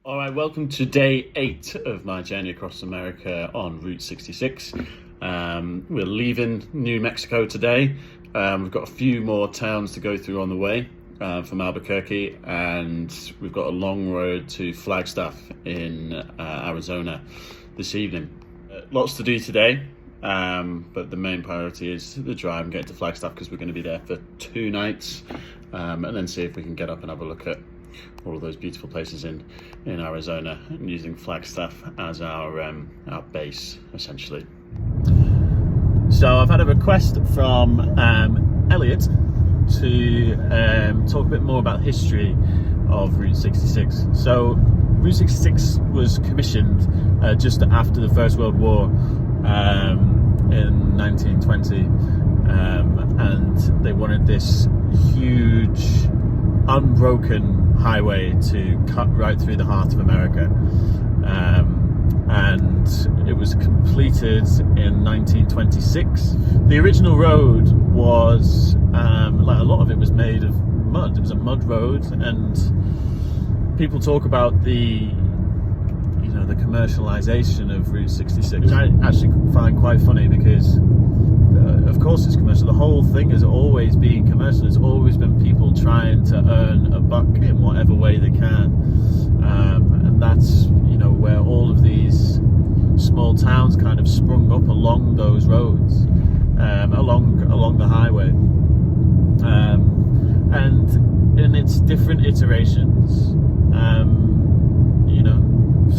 All right, welcome to day 8 of my journey across America on Route 66. We're leaving New Mexico today. We've got a few more towns to go through on the way from Albuquerque, and we've got a long road to Flagstaff in Arizona this evening. Lots to do today, but the main priority is the drive and getting to Flagstaff because we're going to be there for 2 nights, and then see if we can get up and have a look at all of those beautiful places in Arizona, and using Flagstaff as our base, essentially. So I've had a request from Elliot to talk a bit more about the history of Route 66. So Route 66 was commissioned just after the First World War in 1920, and they wanted this huge unbroken highway to cut right through the heart of America, and it was completed in 1926. The original road was like a lot of it was made of mud. It was a mud road, and people talk about the commercialization of Route 66, which I actually find quite funny because of course it's commercial. The whole thing has always been commercial. There's always been people trying to earn a buck in whatever way they can, and that's where all of these small towns kind of sprung up along those roads, along the highway, and in its different iterations,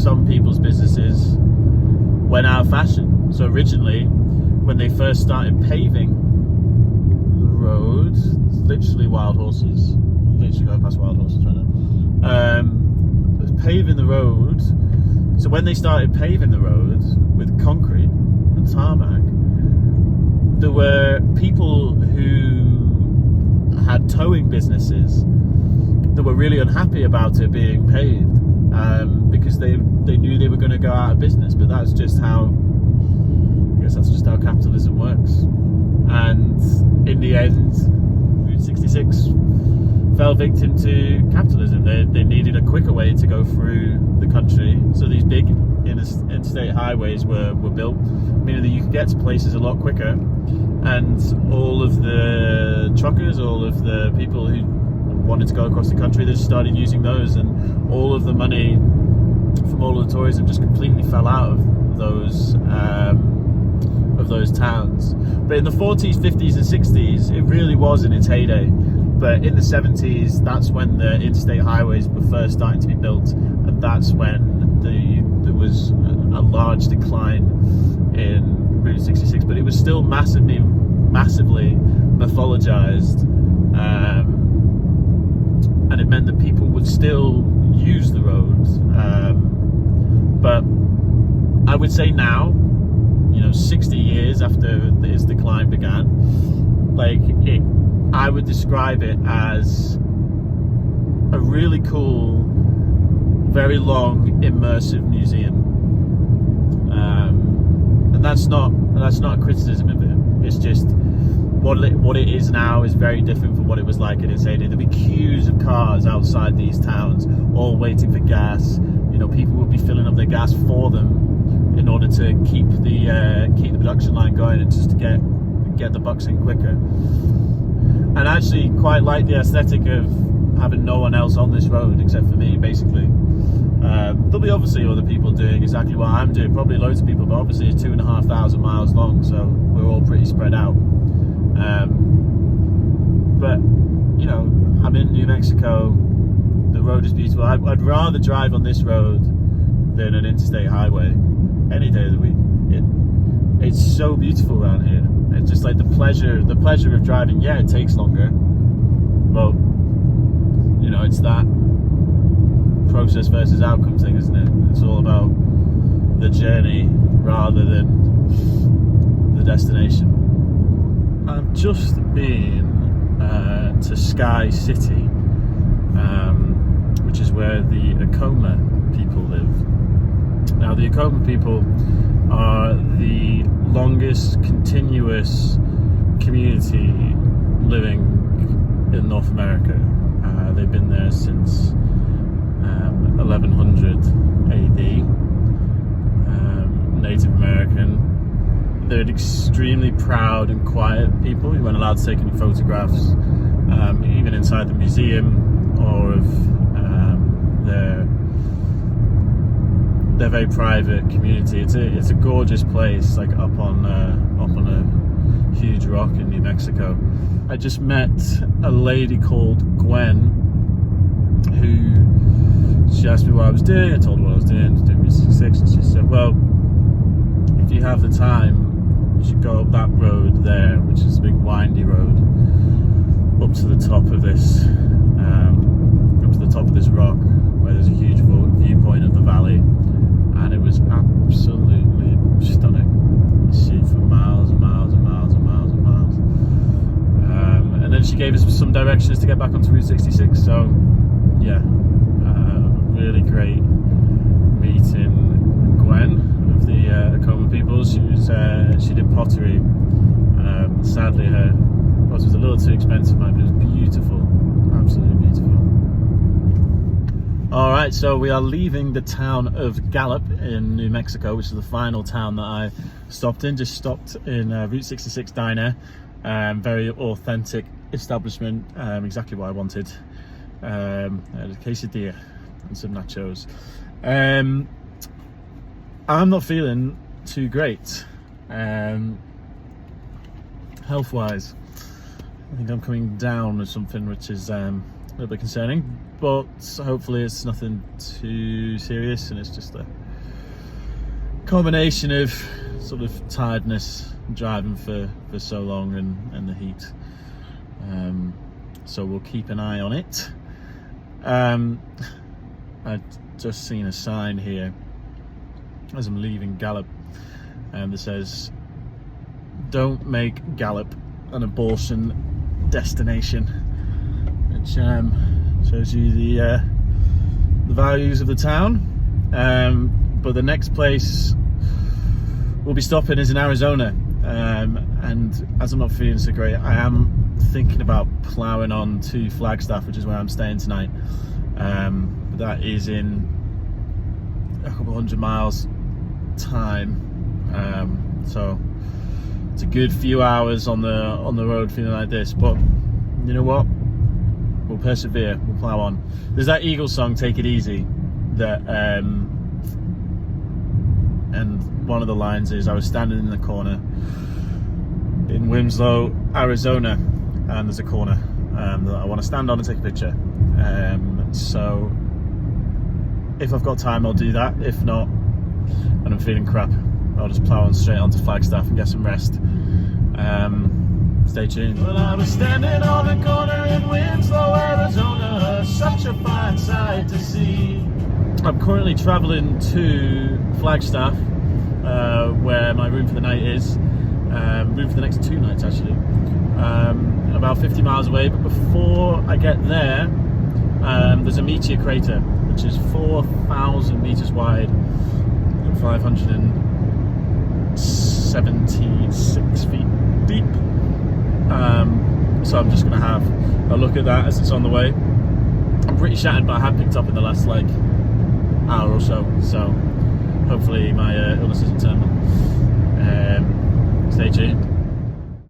some people's businesses went out of fashion. So originally, when they first started paving the road, literally wild horses, literally going past wild horses right now, paving the road. So when they started paving the road with concrete and tarmac, there were people who had towing businesses that were really unhappy about it being paved, because they knew they were going to go out of business. But that's just how capitalism works. And in the end, Route 66 fell victim to capitalism. They needed a quicker way to go through the country, so these big interstate highways were built, meaning that you could get to places a lot quicker. And all of the truckers, all of the people who wanted to go across the country, they started using those, and all of the money from all of the tourism just completely fell out of those towns. But in the 40s, 50s and 60s, it really was in its heyday. But in the 70s, that's when the interstate highways were first starting to be built, and that's when there was a large decline in Route 66. But it was still massively mythologized, and it meant that people would still use the roads. But I would say now, 60 years after its decline began, I would describe it as a really cool, very long, immersive museum. And that's not a criticism of it. It's just what it is now is very different from what it was like in its heyday. There'd be queues of cars outside these towns, all waiting for gas. People would be filling up their gas for them in order to keep the production line going, and just to get the bucks in quicker. And I actually quite like the aesthetic of having no one else on this road except for me, basically. There'll be obviously other people doing exactly what I'm doing, probably loads of people, but obviously it's 2,500 miles long, so we're all pretty spread out. But I'm in New Mexico. The road is beautiful. I'd rather drive on this road than an interstate highway any day of the week. It's so beautiful around here. It's just like the pleasure of driving. Yeah, it takes longer, but it's that process versus outcome thing, isn't it? It's all about the journey rather than the destination. I've just been to Sky City, which is where the Acoma people live. Now, the Acoma people are the longest continuous community living in North America. They've been there since 1100 AD, Native American. They're extremely proud and quiet people. You weren't allowed to take any photographs, even inside the museum, or of their very private community. It's a gorgeous place, like up on a huge rock in New Mexico. I just met a lady called Gwen, who she asked me what I was doing. I told her what I was doing Route 66, and she said, "Well, if you have the time, you should go up that road there, which is a big windy road, up to the top of this, rock, where there's a huge viewpoint of the valley." And it was absolutely stunning. You see it for miles and miles and miles and miles and miles. And then she gave us some directions to get back onto Route 66. So, yeah, really great meeting Gwen of the Acoma peoples. She did pottery. Sadly, her pottery was a little too expensive, but it was beautiful, absolutely beautiful. All right, so we are leaving the town of Gallup in New Mexico, which is the final town that I stopped in. Just stopped in Route 66 Diner, very authentic establishment, exactly what I wanted. A quesadilla and some nachos. I'm not feeling too great, health-wise. I think I'm coming down with something which is a little bit concerning, but hopefully it's nothing too serious, and it's just a combination of sort of tiredness, driving for so long, and the heat. So we'll keep an eye on it. I've just seen a sign here as I'm leaving Gallup, that says, "Don't make Gallup an abortion destination," which shows you the values of the town. But the next place we'll be stopping is in Arizona, and as I'm not feeling so great, I am thinking about ploughing on to Flagstaff, which is where I'm staying tonight. But that is in a couple hundred miles time, so it's a good few hours on the road feeling like this, but you know what, we'll persevere, we'll plow on. There's that Eagles song, "Take It Easy," that and one of the lines is, "I was standing in the corner in Winslow, Arizona, and there's a corner that I want to stand on and take a picture." So if I've got time, I'll do that. If not, and I'm feeling crap, I'll just plow on straight onto Flagstaff and get some rest. Stay tuned. Well, I was standing on the corner in Winslow, Arizona, such a fine sight to see. I'm currently traveling to Flagstaff, where my room for the night is. Room for the next 2 nights, actually. About 50 miles away, but before I get there, there's a meteor crater, which is 4,000 meters wide and 576 feet deep. So I'm just going to have a look at that as it's on the way. I'm pretty shattered, but I have picked up in the last hour or so. So hopefully my illness isn't terminal. Stay tuned.